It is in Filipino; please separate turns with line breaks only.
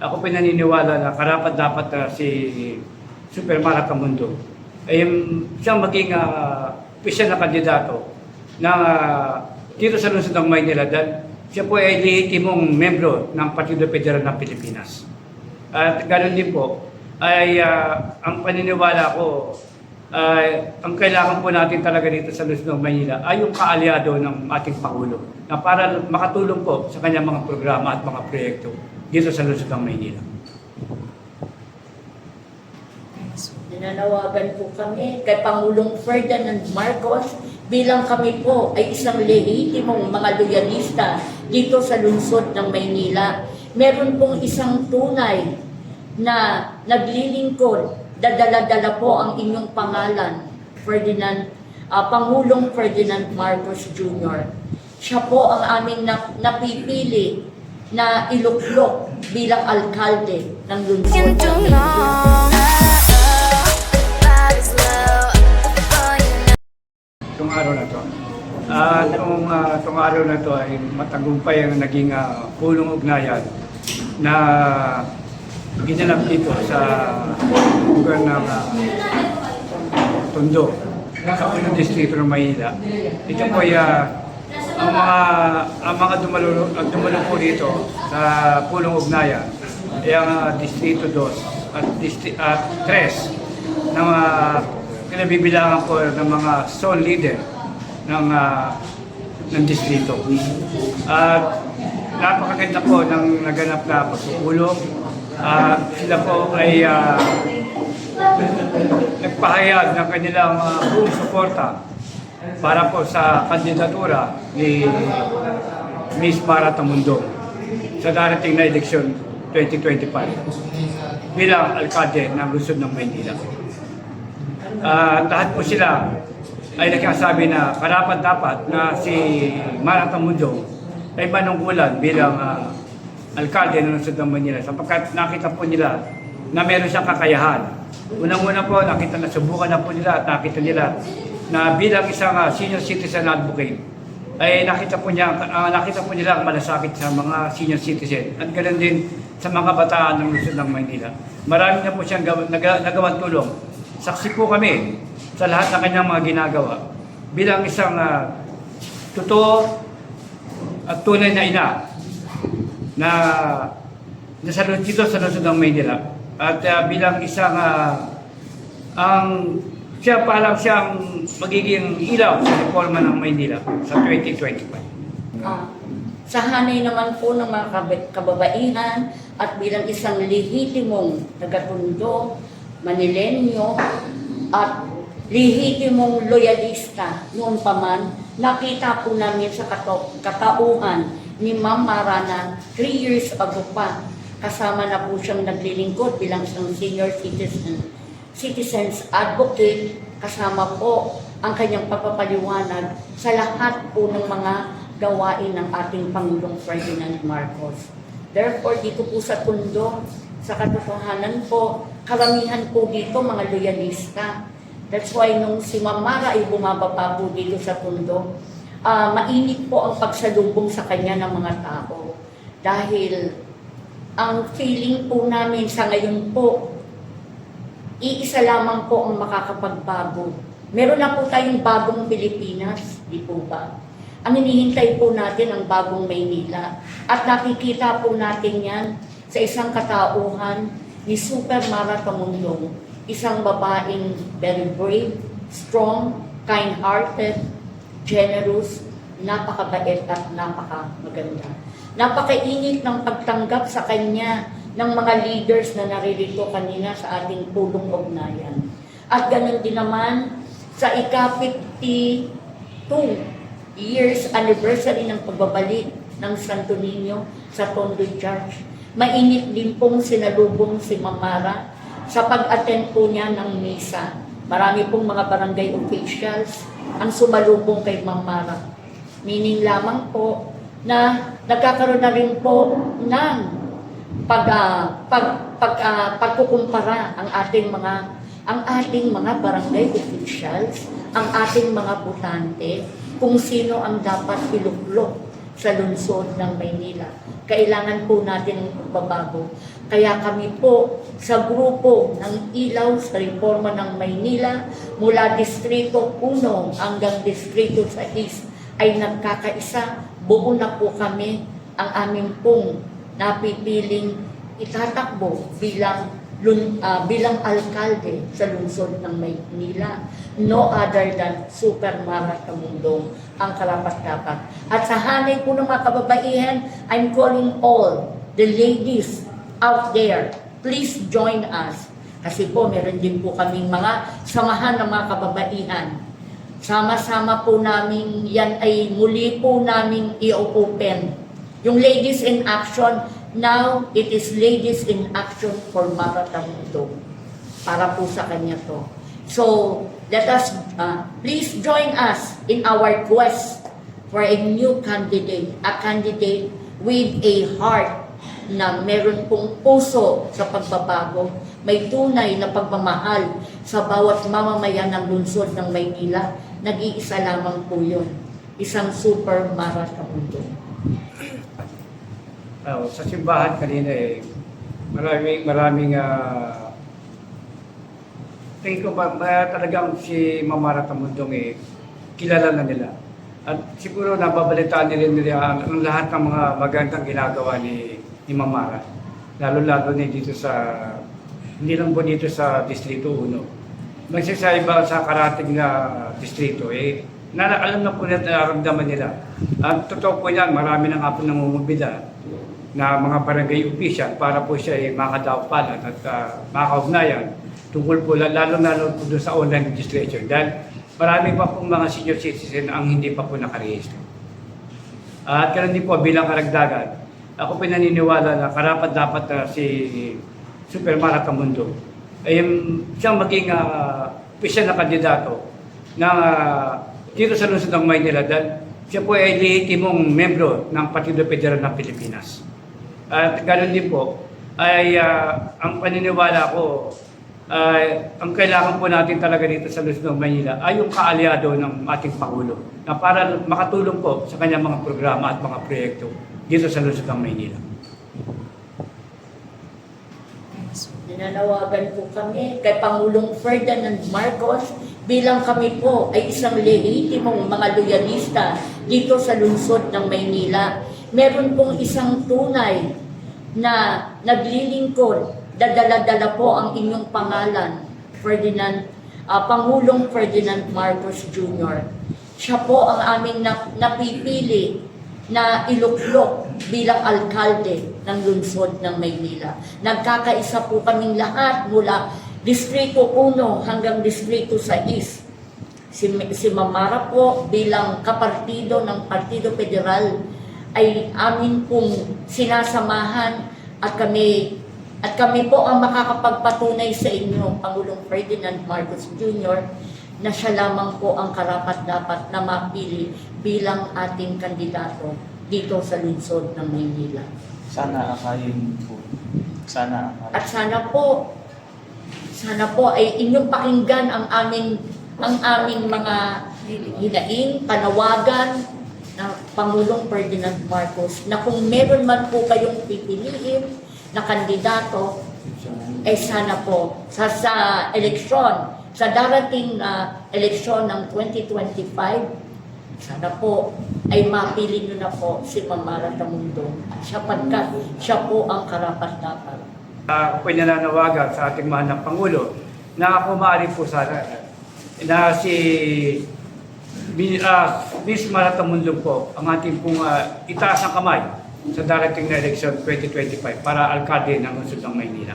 ako pinaniniwala na karapat-dapat na si Super Mara Tamundo ay siyang maging opisyal na kandidato ng dito sa lungsod ng Maynila dahil siya po ay lehitimong membro ng Partido Federal ng Pilipinas. At ganoon din po ay ang paniniwala ko ang kailangan po natin talaga dito sa lungsod ng Maynila ay yung kaalyado ng ating Pangulo na para makatulong po sa kanyang mga programa at mga proyekto dito sa lungsod ng Maynila.
Nananawagan po kami kay Pangulong Ferdinand Marcos bilang kami po ay isang lehitimong mga loyalista dito sa lungsod ng Maynila. Meron pong isang tunay na naglilingkod, dadala-dala po ang inyong pangalan, Pangulong Ferdinand Marcos Jr. Siya po ang aming napipili na iluklok bilang alkalde ng lungsod ng Maynila.
Itong araw na to. Itong araw na to ay matagumpay ang naging pulong ugnayan na ginanap dito sa lugar ng Tondo, sa unang distrito ng Maynila. Ito po ay ang mga dumalo po dito sa pulong ugnayan ay ang distrito 2 at 3 ng kinabibilangan po ng mga zone leader ng distrito. At napakaganda po ng naganap na pagpupulong. Sila po ay nagpahayag ng kanilang buong suporta para po sa kandidatura ni Miss Mara Tamundo sa darating na eleksyon 2025 bilang alkalde ng lungsod ng Maynila. Lahat po sila ay nagsasabi na karapat-dapat na si Mara Tamundo ay manungkulan bilang alkalde ng lungsod ng Maynila sapagkat nakita po nila na meron siyang kakayahan. Unang-una po, nasubukan na po nila at nakita nila na bilang isang senior citizen advocate ay nakita po nila ang malasakit sa mga senior citizen at ganoon din sa mga bataan ng lungsod ng Maynila. Marami na po siyang nagawang tulong. Saksi po kami sa lahat ng kanyang mga ginagawa bilang isang totoo at tunay na ina na nasalunod dito sa lungsod ng Maynila at bilang isang siya siyang magiging ilaw sa reforma ng Maynila sa 2025.
Sa hanay naman po ng mga kababaihan at bilang isang lehitimong taga-Tondo, Manilenyo at lehitimong loyalista noon pa man, nakita po namin sa katauhan ni Ma'am Mara na 3 years ago pa, kasama na po siyang naglilingkod bilang isang senior citizens advocate, kasama po ang kanyang pagpapaliwanag sa lahat po ng mga gawain ng ating Pangulong Ferdinand Marcos. Therefore, dito po sa Tondo, sa katotohanan po, karamihan po dito mga loyalista. That's why nung si Ma'am Mara ay bumababa po dito sa Tondo, mainit po ang pagsalubong sa kanya ng mga tao. Dahil ang feeling po namin sa ngayon po, iisa lamang po ang makakapagbago. Meron na po tayong bagong Pilipinas, di po ba? Ang hinihintay po natin ang bagong Maynila. At nakikita po natin yan sa isang katauhan ni Super Mara Tamundo, isang babaeng very brave, strong, kind-hearted, generous, napakabait at napakamaganda. Napakainit ng pagtanggap sa kanya ng mga leaders na naririto kanina sa ating pulong ugnayan. At ganun din naman sa ika-52 years anniversary ng pagbabalik ng Santo Niño sa Tondo Church. Mainit din pong sinalubong si Ma'am Mara sa pag-attend po niya ng misa. Marami pong mga barangay officials ang sumalubong kay Ma'am Mara. Meaning lamang po na nagkakaroon na rin po ng pagkukumpara ang ating mga barangay officials, ang ating mga botante, kung sino ang dapat iluklok sa lungsod ng Maynila. Kailangan po natin ng pagbabago. Kaya kami po sa grupo ng Ilaw sa Reforma ng Maynila, mula Distrito 1 hanggang Distrito 6 ay nagkakaisa. Buo na po kami. Ang aming pong napipiling itatakbo bilang alkalde sa lungsod ng Maynila. No other than Super Mara Tamundong ang karapat-dapat. At sa hanay po ng mga kababaihan, I'm calling all the ladies out there, please join us. Kasi po, meron din po kaming mga samahan ng mga kababaihan. Sama-sama po namin, yan ay muli po namin i-open. Yung Ladies in Action, now it is Ladies in Action for Mara Tamundong. Para po sa kanya to. So, let us, please join us in our quest for a new candidate, a candidate with a heart na meron pong puso sa pagbabago, may tunay na pagmamahal sa bawat mamamayan ng lungsod ng Maynila. Nag-iisa lamang po yun, isang Super Mara Tamundong.
Sa simbahan kanina maraming tingin ko ba talagang si Mara Tamundong kilala na nila. At siguro nababalitaan nila ang lahat ng mga magandang ginagawa ni Mara. Lalo-lalo dito hindi lang po dito sa Distrito 1. Magsasaiba sa karating na distrito, alam na po nila, nararamdaman nila. At totoo po yan, marami na nga po namumubida na mga barangay official para po siya makadawapalan at makaugnayan tungkol po lalo-lalo po doon sa online registration dahil marami pa pong mga senior citizen ang hindi pa po nakarehistro. At ganun din po bilang karagdagan, ako po naniniwala na karapat-dapat na si Super Mara Tamundong ay siyang maging opisyal na kandidato na dito sa lungsod ng Maynila dahil siya po ay lehitimong membro ng Partido Federal ng Pilipinas. At ganoon din po, ay ang paniniwala ko, ang kailangan po natin talaga dito sa lungsod ng Maynila ay yung kaalyado ng ating Pangulo na para makatulong po sa kanyang mga programa at mga proyekto dito sa lungsod ng Maynila.
Ninanawagan po kami kay Pangulong Ferdinand Marcos bilang kami po ay isang lehitimong mga loyalista dito sa lungsod ng Maynila. Meron pong isang tunay na naglilingkod, dadala-dala po ang inyong pangalan, Pangulong Ferdinand Marcos Jr. Siya po ang aming napipili na iluklok bilang alkalde ng lungsod ng Maynila. Nagkakaisa po kaming lahat mula Distrito 1 hanggang Distrito 6. Si Mara po bilang kapartido ng Partido Federal ay amin pong sinasamahan at kami po ang makakapagpatunay sa inyo, Pangulong Ferdinand Marcos Jr., na siya lamang po ang karapat-dapat na mapili bilang ating kandidato dito sa lungsod ng Maynila.
Sana akayin po.
At sana po ay inyong pakinggan ang aming mga hinaing, panawagan ng Pangulong Ferdinand Marcos na kung meron man po kayong pipiliin na kandidato, ay sana po sa eleksyon, sa darating na eleksyon ng 2025, sana po ay mapili nyo na po si Mara Tamundong sapagkat siya po ang karapat-dapat.
Ako po'y nananawagan sa ating mahal na Pangulo na kumari po sana na si Miss Mara Tamundong po ang ating pong itaas ng kamay sa darating na eleksyon 2025 para alkalde ng lungsod ng Maynila.